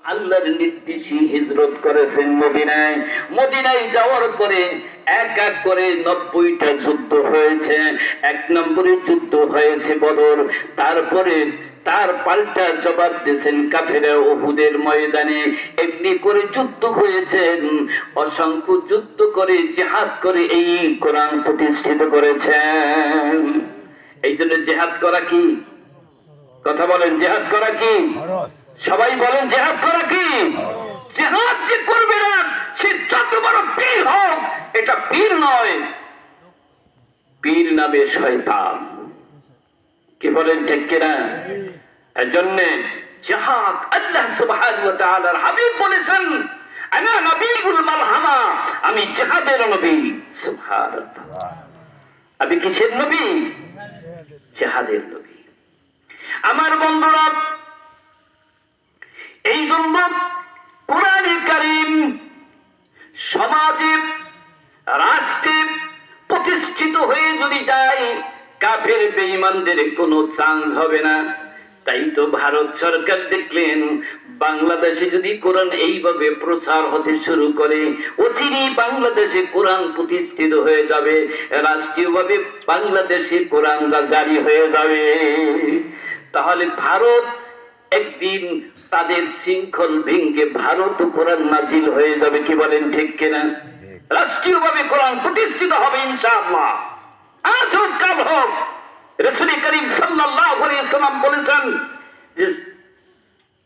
আল্লাহর নির্দেশে হিজরত করেছেন মদিনায়। মদিনায় যাওয়ার পরে এক এক করে 90টা যুদ্ধ হয়েছে। 1 নম্বরে যুদ্ধ হয়েছে বদর। তারপরে তার পাল্টা জবাব দিয়েছেন কাফেররা উহুদের ময়দানে। এমনি করে যুদ্ধ হয়েছে, অসংখ্য যুদ্ধ করে জিহাদ করে এই কোরআন প্রতিষ্ঠিত করেছেন। এই জন্য জিহাদ করা কি? কথা বলেন, জিহাদ করা কি? সবাই বলেন, জিহাদ করা কি? জিহাদ যে করবে না সে যত বড় পীর হোক, এটা পীর নয়, পীর নামে শয়তান। কি বলেন, ঠিক কিনা? এজন্য জিহাদ, আল্লাহ সুবহানাহু ওয়া তাআলার হাবিব বলেছেন, আনা নবিয়ুল মালহামা, আমি জিহাদের নবী। সুবহানাল্লাহ। আমি কিসের নবী? জিহাদের নবী। আমার বন্ধুরা, এই জন্য কোরআনে কারীম সমাজে রাষ্ট্রে প্রতিষ্ঠিত হয়ে যদি যায়, কাফের বেঈমানদের কোনো চান্স হবে না। তাই তো ভারত সরকার দেখলেন, বাংলাদেশে যদি কোরআন এইভাবে প্রচার হতে শুরু করে, অচিরেই বাংলাদেশে কোরআন প্রতিষ্ঠিত হয়ে যাবে, রাষ্ট্রীয়ভাবে বাংলাদেশে কোরআন জারি হয়ে যাবে। তাহলে ভারত একদিন তাদের শৃঙ্খল ভেঙে ভারত কোরআন নাজিল হয়ে যাবে। কি বলেন, ঠিক কিনা? রাষ্ট্রীয়ভাবে কোরআন প্রতিষ্ঠিত হবে ইনশাআল্লাহ। আজ হোক কাল হোক। রাসূল করিম সাল্লাল্লাহু আলাইহি ওয়াসাল্লাম বলেছেন যে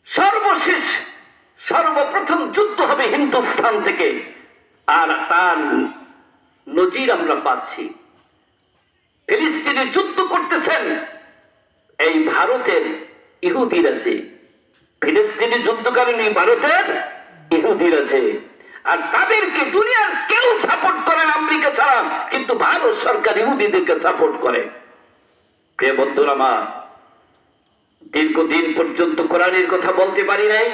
সর্বশেষ সর্বপ্রথম যুদ্ধ হবে হিন্দুস্তান থেকে। আর তার নজির আমরা পাচ্ছি, ফিলিস্তিনে যুদ্ধ করতেছেন এই ভারতের ইহুদির আছে। ফিলিস্তিনি যুদ্ধকারী ভারতের ইহুদির আছে, আর তাদেরকে দুনিয়ার কেউ সাপোর্ট করেন আমেরিকা ছাড়া, কিন্তু ভারত সরকার ইহুদিদেরকে সাপোর্ট করে। প্রিয় বন্ধুরা, আমার দীর্ঘদিন পর্যন্ত কোরআনের কথা বলতে পারি নাই,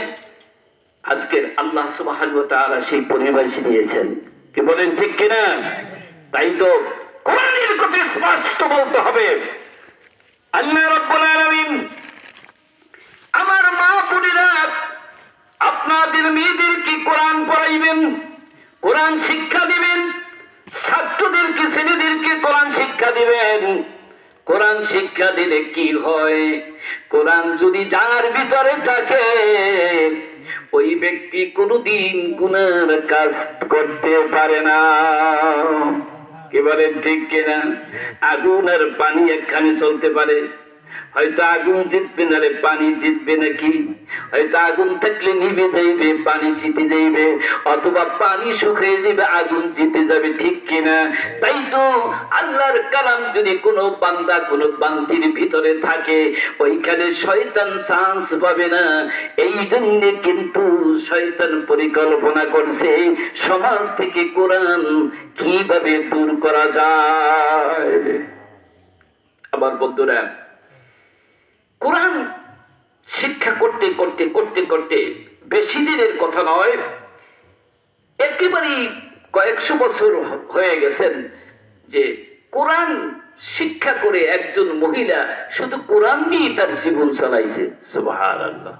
আজকের আল্লাহ সুবহানাহু ওয়া তাআলা সেই পরিবেশ দিয়েছেন। কি বলেন, ঠিক কিনা? তাই তো কোরআনের কথা স্পষ্ট বলতে হবে। আল্লাহ রাব্বুল আলামিন আমার মা বোনেরা, আপনাদের মেয়েদেরকে কোরআন পড়াইবেন, কোরআন শিক্ষা দিবেন, ছাত্রদেরকে ছেলেদেরকে কোরআন শিক্ষা দিবেন। কোরআন শিক্ষা দিলে কি হয়? কোরআন যদি যার ভিতরে থাকে, ওই ব্যক্তি কোনদিন গুনার কাজ করতে পারে না। কি বলেন, ঠিক কিনা? আগুন আর পানি একখানে চলতে পারে, হয়তো আগুন জিতবে না রে, পানি জিতবে নাকি? হয়তো আগুন থাকলে নিভে যাইবে, পানি জিতে যাইবে, অথবা পানি শুকিয়ে যাবে, আগুন জিতে যাবে। ঠিক কিনা? তাই তো আল্লাহর কালাম যদি কোনো বান্দা কোনো বান্দির ভিতরে থাকে, ওইখানে শয়তান চান্স পাবে না। এই জন্য কিন্তু শয়তান পরিকল্পনা করছে সমাজ থেকে কোরআন কিভাবে দূর করা যায়। আমার বন্ধুরা, কোরআন শিক্ষা করতে করতে করতে করতে বেশি দিনের কথা নয়, একেবারেই কয়েকশো বছর হয়ে গেছেন যে কোরআন শিক্ষা করে একজন মহিলা শুধু কোরআন নিয়ে তার জীবন চালাইছে। সুবহানাল্লাহ।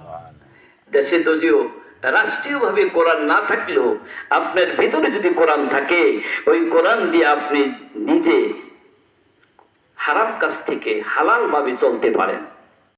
দেশে যদিও রাষ্ট্রীয়ভাবে কোরআন না থাকলেও আপনার ভিতরে যদি কোরআন থাকে, ওই কোরআন দিয়ে আপনি নিজে হারাম কাজ থেকে হালাল ভাবে চলতে পারেন।